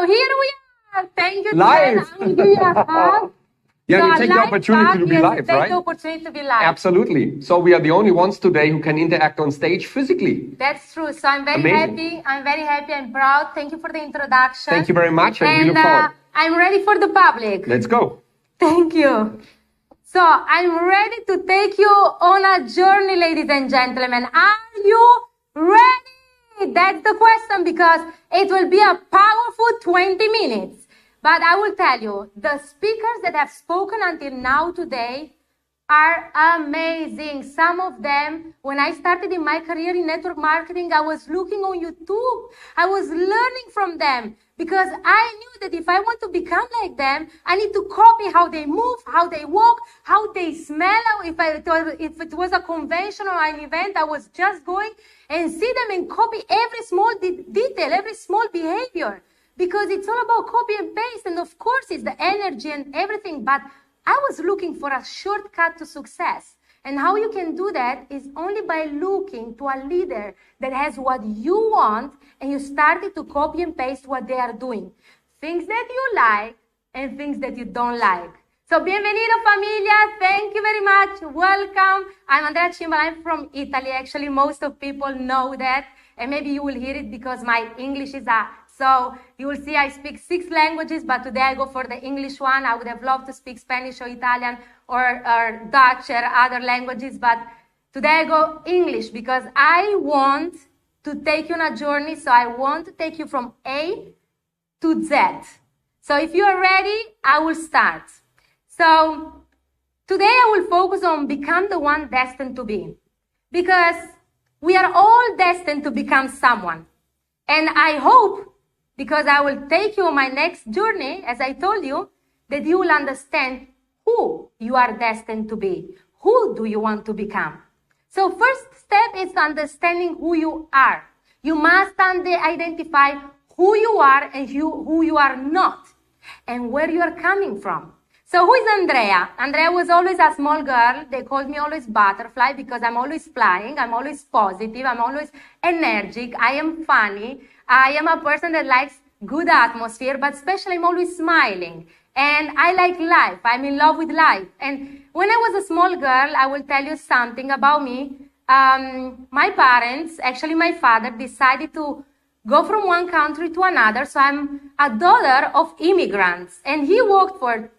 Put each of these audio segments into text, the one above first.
here we are. Thank you. Live. I'm gonna give you a hug. Yeah, So we take the opportunity to be live, take right? the opportunity to be live. Absolutely. So we are the only ones today who can interact on stage physically. That's true. So I'm very Amazing. happy. I'm very happy and proud. Thank you for the introduction. Thank you very much, and we look forward. I'm ready for the public. Let's go. Thank you. So I'm ready to take you on a journey, ladies and gentlemen. Are you ready? That's the question, because it will be a powerful 20 minutes. But I will tell you, the speakers that have spoken until now today are amazing. Some of them, when I started in my career in network marketing, I was looking on YouTube. I was learning from them, because I knew that if I want to become like them, I need to copy how they move, how they walk, how they smell. If it was a convention or an event, I was just going and see them and copy every small detail, every small behavior. Because it's all about copy and paste, and of course it's the energy and everything, but I was looking for a shortcut to success. And how you can do that is only by looking to a leader that has what you want, and you started to copy and paste what they are doing. Things that you like and things that you don't like. So, bienvenido familia, thank you very much, welcome. I'm Andrea Cimbala, I'm from Italy. Actually, most of people know that, and maybe you will hear it because my English is so you will see I speak 6 languages, but today I go for the English one. I would have loved to speak Spanish or Italian or Dutch or other languages, but today I go English because I want to take you on a journey. So I want to take you from A to Z. So if you are ready, I will start. So today I will focus on become the one destined to be, because we are all destined to become someone. And I hope, because I will take you on my next journey, as I told you, that you will understand who you are destined to be. Who do you want to become? So first step is understanding who you are. You must identify who you are and who you are not, and where you are coming from. So who is Andrea? Andrea was always a small girl. They called me always butterfly because I'm always flying. I'm always positive. I'm always energetic. I am funny. I am a person that likes good atmosphere, but especially I'm always smiling. And I like life. I'm in love with life. And when I was a small girl, I will tell you something about me. My parents, actually my father, decided to go from one country to another. So I'm a daughter of immigrants. And he worked for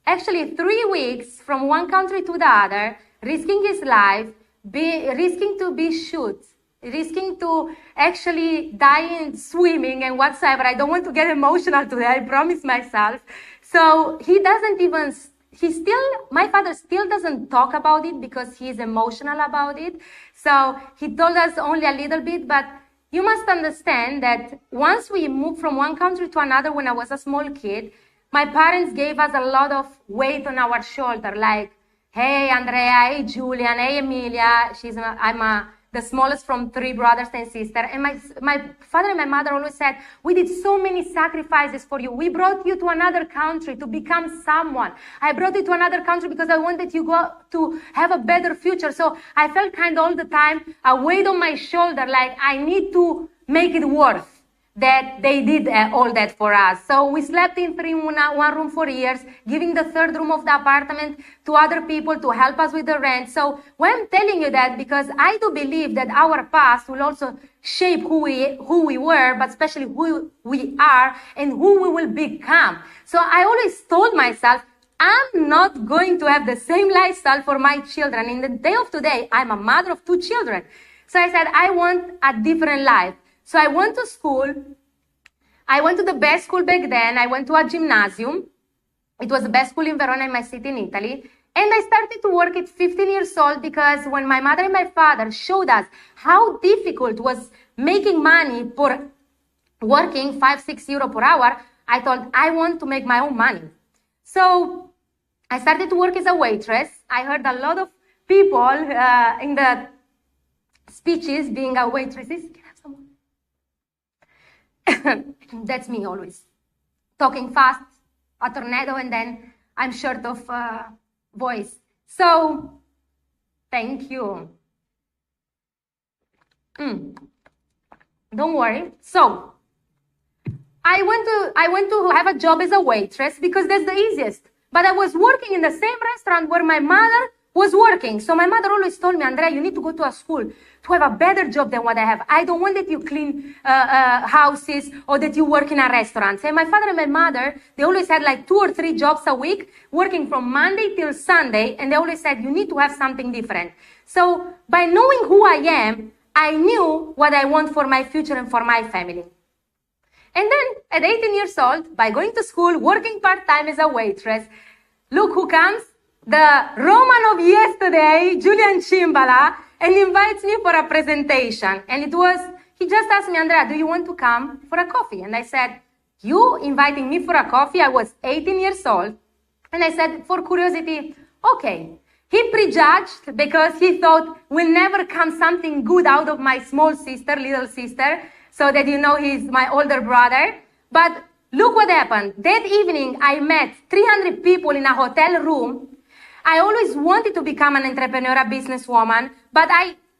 3 weeks from one country to the other, risking his life, risking to be shot, risking to actually die in swimming and whatsoever. I don't want to get emotional today, I promise myself. So my father still doesn't talk about it because he is emotional about it. So he told us only a little bit, but you must understand that once we moved from one country to another when I was a small kid, my parents gave us a lot of weight on our shoulder, like, hey, Andrea, hey, Julian, hey, Emilia. I'm the smallest from 3 brothers and sisters. And my father and my mother always said, we did so many sacrifices for you. We brought you to another country to become someone. I brought you to another country because I wanted you to have a better future. So I felt kind of all the time a weight on my shoulder, like I need to make it worth that they did all that for us. So we slept in one room for years, giving the 3rd room of the apartment to other people to help us with the rent. So why I'm telling you that, because I do believe that our past will also shape who we were, but especially who we are and who we will become. So I always told myself, I'm not going to have the same lifestyle for my children. In the day of today, I'm a mother of 2 children. So I said, I want a different life. So I went to school. I went to the best school back then. I went to a gymnasium. It was the best school in Verona, in my city in Italy. And I started to work at 15 years old because when my mother and my father showed us how difficult it was making money for working 5-6 euro per hour, I thought, I want to make my own money. So I started to work as a waitress. I heard a lot of people in the speeches being a waitresses. That's me always. Talking fast, a tornado, and then I'm short of voice. So, thank you. Don't worry. So, I went to have a job as a waitress because that's the easiest. But I was working in the same restaurant where my mother was working. So my mother always told me, Andrea, you need to go to a school to have a better job than what I have. I don't want that you clean houses or that you work in a restaurant. And my father and my mother, they always had like 2 or 3 jobs a week, working from Monday till Sunday. And they always said, you need to have something different. So by knowing who I am, I knew what I want for my future and for my family. And then at 18 years old, by going to school, working part-time as a waitress, look who comes, the Roman of yesterday, Julian Cimbala, and invites me for a presentation. And he just asked me, Andrea, do you want to come for a coffee? And I said, you inviting me for a coffee? I was 18 years old. And I said, for curiosity, okay. He prejudged because he thought will never come something good out of my small sister, little sister, so that you know he's my older brother. But look what happened. That evening, I met 300 people in a hotel room. I always wanted to become an entrepreneur, a businesswoman, but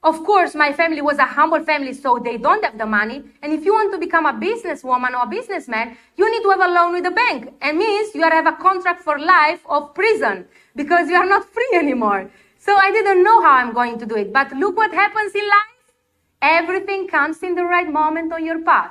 of course, my family was a humble family, so they don't have the money. And if you want to become a businesswoman or a businessman, you need to have a loan with the bank. And means you have a contract for life of prison because you are not free anymore. So I didn't know how I'm going to do it. But look what happens in life. Everything comes in the right moment on your path.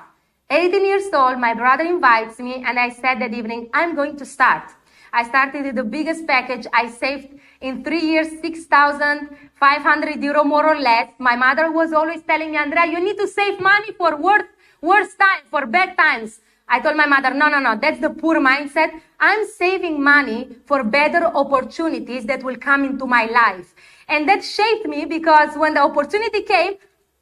18 years old, my brother invites me, and I said that evening, I'm going to start. I started with the biggest package. I saved in 3 years, 6,500 euro, more or less. My mother was always telling me, Andrea, you need to save money for worse time, for bad times. I told my mother, no, that's the poor mindset. I'm saving money for better opportunities that will come into my life. And that shaped me because when the opportunity came,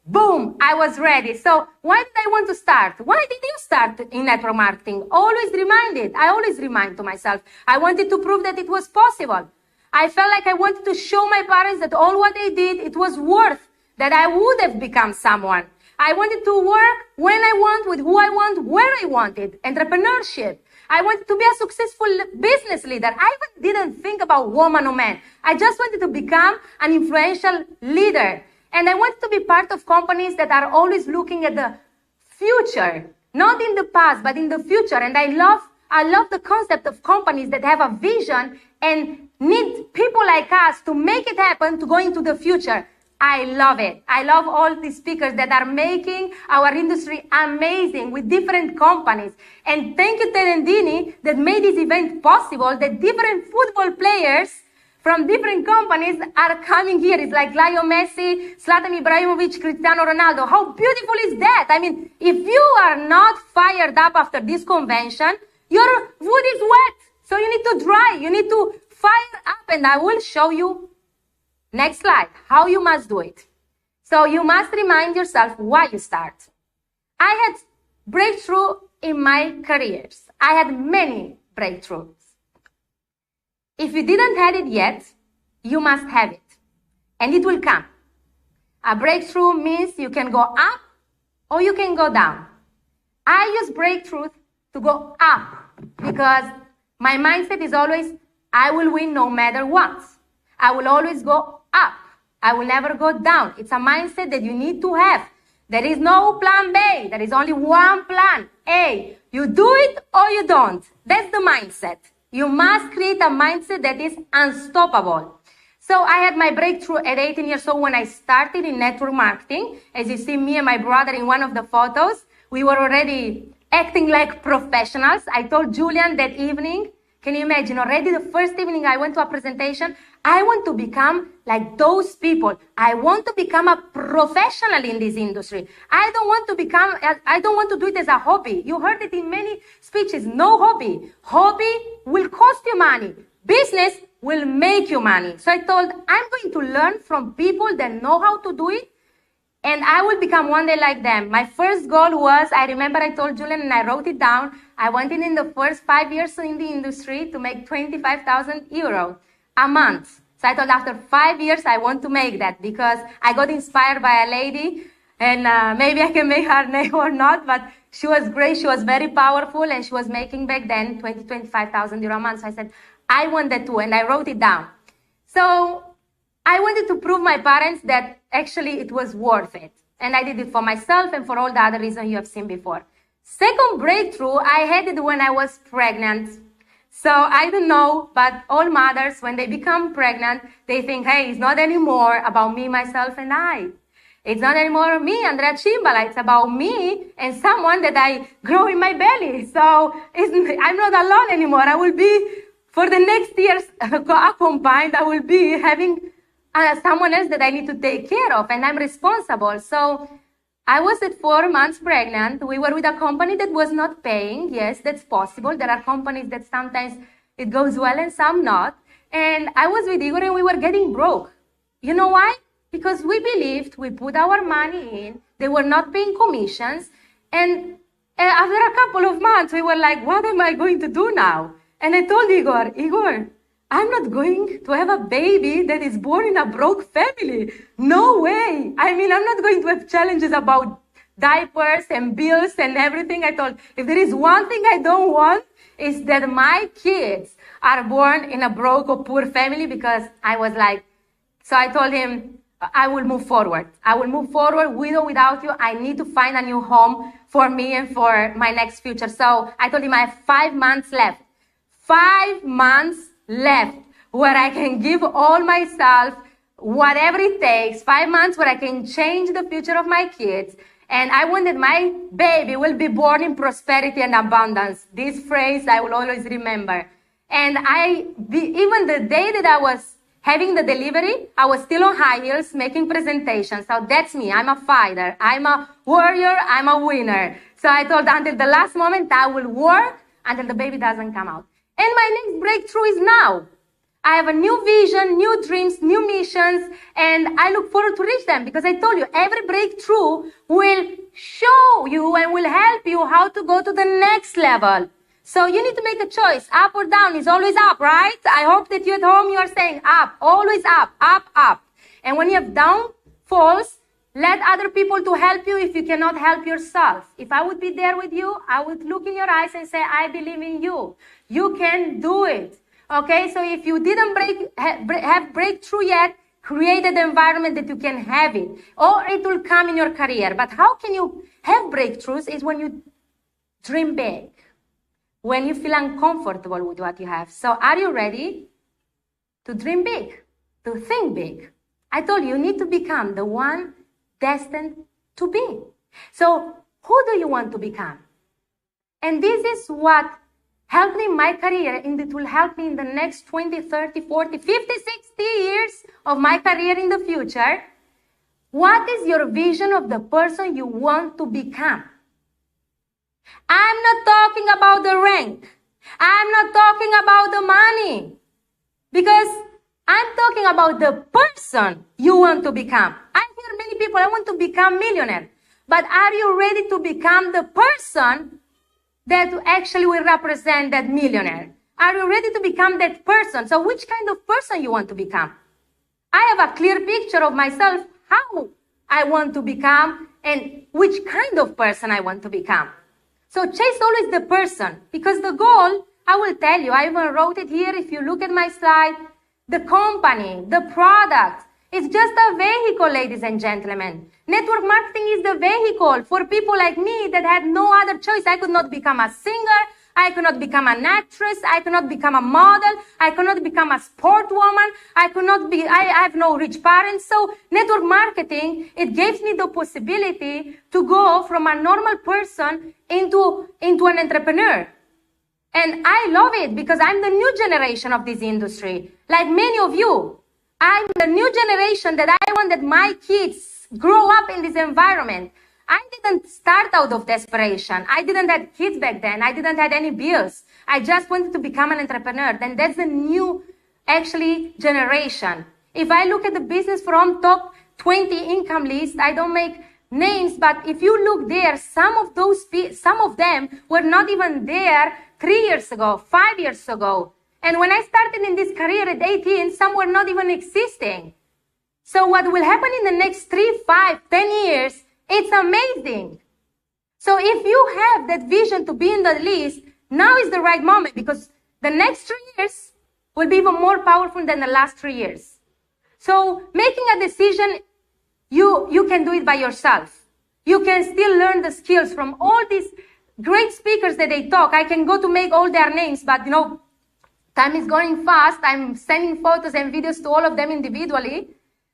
boom, I was ready. So why did I want to start? Why did you start in network marketing? I always remind to myself. I wanted to prove that it was possible. I felt like I wanted to show my parents that all what they did, it was worth, that I would have become someone. I wanted to work when I want, with who I want, where I wanted. Entrepreneurship. I wanted to be a successful business leader. I even didn't think about woman or man. I just wanted to become an influential leader. And I wanted to be part of companies that are always looking at the future, not in the past, but in the future. And I love the concept of companies that have a vision and need people like us to make it happen to go into the future. I love it. I love all the speakers that are making our industry amazing with different companies. And thank you, Terendini, that made this event possible, that different football players from different companies are coming here. It's like Leo Messi, Zlatan Ibrahimovic, Cristiano Ronaldo. How beautiful is that? I mean, if you are not fired up after this convention, your wood is wet. So you need to dry. You need to fire up. And I will show you, next slide, how you must do it. So you must remind yourself why you start. I had breakthrough in my careers. I had many breakthroughs. If you didn't have it yet, you must have it. And it will come. A breakthrough means you can go up or you can go down. I use breakthrough to go up because my mindset is always, I will win no matter what. I will always go up. I will never go down. It's a mindset that you need to have. There is no plan B. There is only one plan A. You do it or you don't. That's the mindset. You must create a mindset that is unstoppable. So I had my breakthrough at 18 years old when I started in network marketing. As you see me and my brother in one of the photos, we were already acting like professionals. I told Julian that evening, can you imagine, already the first evening I went to a presentation, I want to become like those people. I want to become a professional in this industry. I don't want to do it as a hobby. You heard it in many speeches, no hobby. Hobby will cost you money. Business will make you money. So I told, I'm going to learn from people that know how to do it, and I will become one day like them. My first goal was, I remember I told Julian and I wrote it down, I wanted in the first 5 years in the industry to make 25,000 euros a month. So I thought after 5 years, I want to make that because I got inspired by a lady, and maybe I can make her name or not, but she was great. She was very powerful, and she was making back then 25,000 euro a month. So I said, I want that too, and I wrote it down. So I wanted to prove my parents that actually it was worth it. And I did it for myself and for all the other reasons you have seen before. Second breakthrough, I had it when I was pregnant. So I don't know, but all mothers, when they become pregnant, they think, hey, it's not anymore about me, myself, and I. It's not anymore me, ANDREEA CIMBALA. It's about me and someone that I grow in my belly. So I'm not alone anymore. I will be, for the next years combined, I will be having someone else that I need to take care of, and I'm responsible. So I was at 4 months pregnant. We were with a company that was not paying. Yes, that's possible. There are companies that sometimes it goes well and some not. And I was with Igor and we were getting broke. You know why? Because we believed, we put our money in, they were not paying commissions. And after a couple of months, we were like, what am I going to do now? And I told Igor, I'm not going to have a baby that is born in a broke family. No way. I mean, I'm not going to have challenges about diapers and bills and everything. I told, if there is one thing I don't want, is that my kids are born in a broke or poor family, because I was like, so I told him, I will move forward. I will move forward with or without you. I need to find a new home for me and for my next future. So I told him I have 5 months left. 5 months left where I can give all myself, whatever it takes. 5 months where I can change the future of my kids. And I want that my baby will be born in prosperity and abundance. This phrase I will always remember. And even the day that I was having the delivery, I was still on high heels making presentations. So that's me. I'm a fighter. I'm a warrior. I'm a winner. So I told until the last moment I will work until the baby doesn't come out. And my next breakthrough is now. I have a new vision, new dreams, new missions, and I look forward to reach them, because I told you every breakthrough will show you and will help you how to go to the next level. So you need to make a choice. Up or down is always up, right? I hope that you at home, you are saying up, always up, up, up. And when you have downfalls, let other people to help you if you cannot help yourself. If I would be there with you, I would look in your eyes and say, I believe in you. You can do it. Okay, so if you didn't have breakthrough yet, create an environment that you can have it. Or it will come in your career. But how can you have breakthroughs is when you dream big. When you feel uncomfortable with what you have. So are you ready to dream big, to think big? I told you, you need to become the one destined to be. So who do you want to become? And this is what helped me in my career, and it will help me in the next 20, 30, 40, 50, 60 years of my career in the future. What is your vision of the person you want to become? I'm not talking about the rank. I'm not talking about the money. Because I'm talking about the person you want to become. I hear many people, I want to become millionaire. But are you ready to become the person that actually will represent that millionaire? Are you ready to become that person? So which kind of person you want to become? I have a clear picture of myself, how I want to become and which kind of person I want to become. So chase always the person, because the goal, I will tell you, I even wrote it here. If you look at my slide, the company, the product, it's just a vehicle, ladies and gentlemen. Network marketing is the vehicle for people like me that had no other choice. I could not become a singer. I could not become an actress. I could not become a model. I could not become a sport woman. I have no rich parents. So network marketing, it gives me the possibility to go from a normal person into an entrepreneur. And I love it because I'm the new generation of this industry. Like many of you, I'm the new generation that I want that my kids grow up in this environment. I didn't start out of desperation. I didn't have kids back then. I didn't have any bills. I just wanted to become an entrepreneur. Then that's the new, actually, generation. If I look at the business from top 20 income list, I don't make names, but if you look there, some of them were not even there 3 years ago, 5 years ago. And when I started in this career at 18, some were not even existing. So what will happen in the next 3, 5, 10 years, it's amazing. So if you have that vision to be in the list, now is the right moment, because the next 3 years will be even more powerful than the last 3 years. So making a decision, you can do it by yourself. You can still learn the skills from all these great speakers that they talk. I can go to make all their names, but you know, time is going fast. I'm sending photos and videos to all of them individually.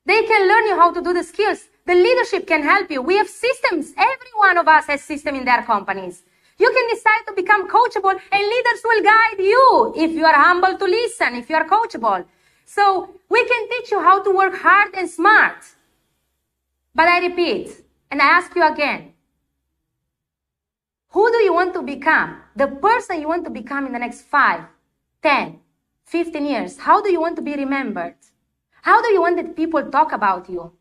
They can learn you how to do the skills. The leadership can help you. We have systems. Every one of us has systems in their companies. You can decide to become coachable, and leaders will guide you if you are humble to listen, if you are coachable. So we can teach you how to work hard and smart. But I repeat, and I ask you again, who do you want to become? The person you want to become in the next 5, 10, 15 years. How do you want to be remembered? How do you want that people talk about you?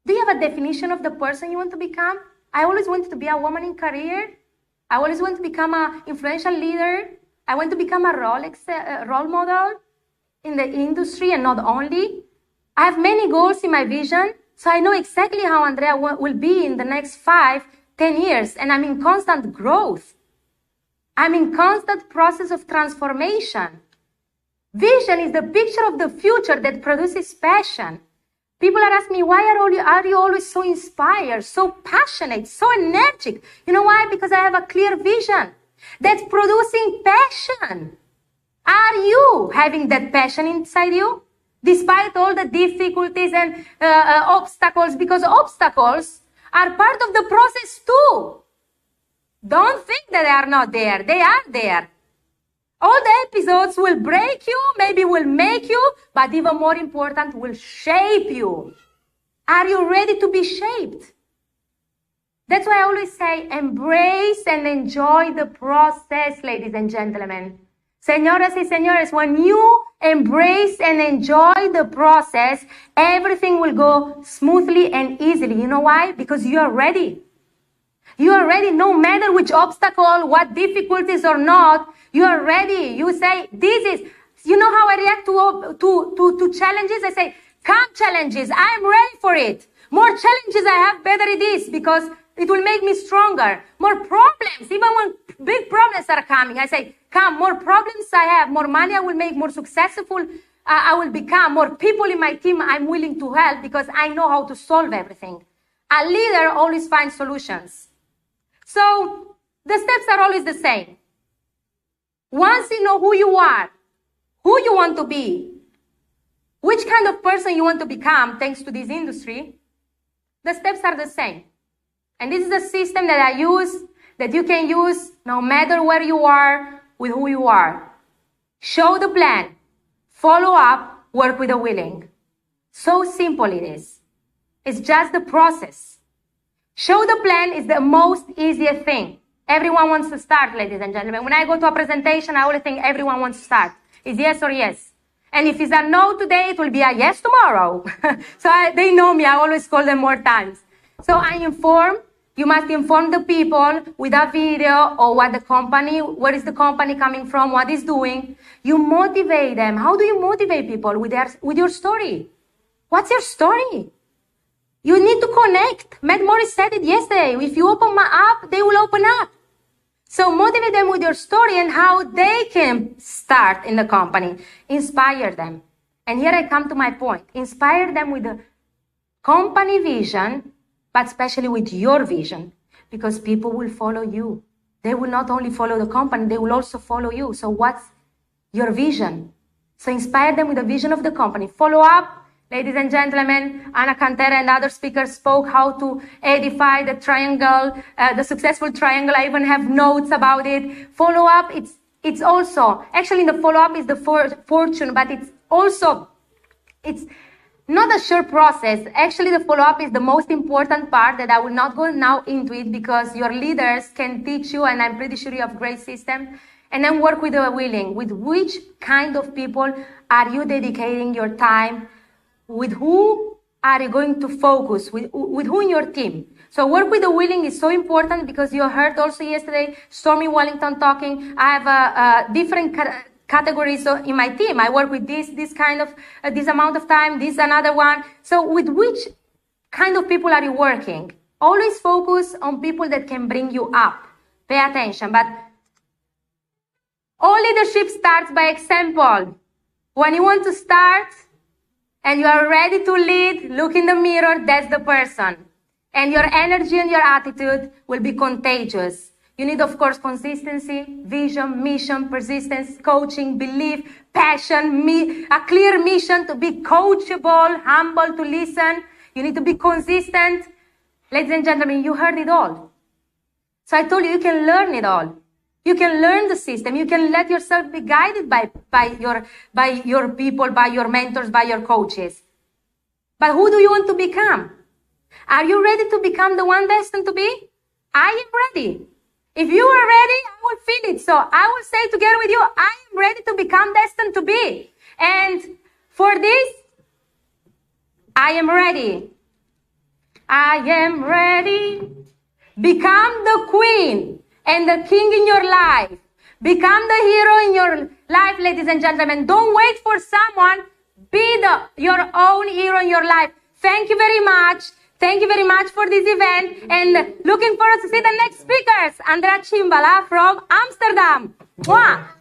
Do you have a definition of the person you want to become? I always wanted to be a woman in career. I always want to become an influential leader. I want to become a role model in the industry, and not only. I have many goals in my vision, so I know exactly how Andrea will be in the next 5, 10 years, and I'm in constant growth. I'm in constant process of transformation. Vision is the picture of the future that produces passion. People are asking me, why are you always so inspired, so passionate, so energetic? You know why? Because I have a clear vision that's producing passion. Are you having that passion inside you? Despite all the difficulties and obstacles, because obstacles are part of the process too. Don't think that they are not there. They are there. All the episodes will break you, maybe will make you, but even more important, will shape you. Are you ready to be shaped? That's why I always say, embrace and enjoy the process, ladies and gentlemen. Señoras y señores, when you embrace and enjoy the process, everything will go smoothly and easily. You know why? Because you are ready. You are ready, no matter which obstacle, what difficulties or not, you are ready. You say, you know how I react to challenges? I say, come challenges, I am ready for it. More challenges I have, better it is, because it will make me stronger. More problems, even when big problems are coming, I say, come, more problems I have, more money I will make, more successful I will become, more people in my team I'm willing to help because I know how to solve everything. A leader always finds solutions. So the steps are always the same. Once you know who you are, who you want to be, which kind of person you want to become thanks to this industry, the steps are the same. And this is a system that I use, that you can use no matter where you are, with who you are. Show the plan, follow up, work with the willing. So simple it is. It's just the process. Show the plan is the most easiest thing. Everyone wants to start, ladies and gentlemen. When I go to a presentation, I always think everyone wants to start. It's yes or yes. And if it's a no today, it will be a yes tomorrow. So they know me. I always call them more times. So I inform. You must inform the people with a video or what the company, where is the company coming from, what is doing. You motivate them. How do you motivate people? With your story. What's your story? You need to connect. Matt Morris said it yesterday. If you open up, they will open up. So motivate them with your story and how they can start in the company. Inspire them. And here I come to my point. Inspire them with the company vision, but especially with your vision, because people will follow you. They will not only follow the company, they will also follow you. So what's your vision? So inspire them with the vision of the company. Follow up. Ladies and gentlemen, Anna Cantera and other speakers spoke how to edify the triangle, the successful triangle. I even have notes about it. Follow up, it's also, actually the follow up is the fortune, but it's not a sure process. Actually, the follow up is the most important part that I will not go now into it because your leaders can teach you, and I'm pretty sure you have a great system. And then work with the willing. With which kind of people are you dedicating your time? With who are you going to focus? With who in your team? So work with the willing is so important because you heard also yesterday Stormy Wellington talking. I have different categories in my team. I work with this kind of, this amount of time, this another one. So with which kind of people are you working? Always focus on people that can bring you up. Pay attention. But all leadership starts by example. When you want to start, and you are ready to lead, look in the mirror, that's the person. And your energy and your attitude will be contagious. You need, of course, consistency, vision, mission, persistence, coaching, belief, passion, a clear mission to be coachable, humble to listen. You need to be consistent. Ladies and gentlemen, you heard it all. So I told you, you can learn it all. You can learn the system. You can let yourself be guided by your people, by your mentors, by your coaches. But who do you want to become? Are you ready to become the one destined to be? I am ready. If you are ready, I will feel it. So I will say together with you, I am ready to become destined to be. And for this, I am ready. I am ready. Become the queen and the king in your life. Become the hero in your life, ladies and gentlemen. Don't wait for someone. Be your own hero in your life. Thank you very much. Thank you very much for this event. And looking forward to see the next speakers. ANDREEA CIMBALA from Amsterdam. Mwah!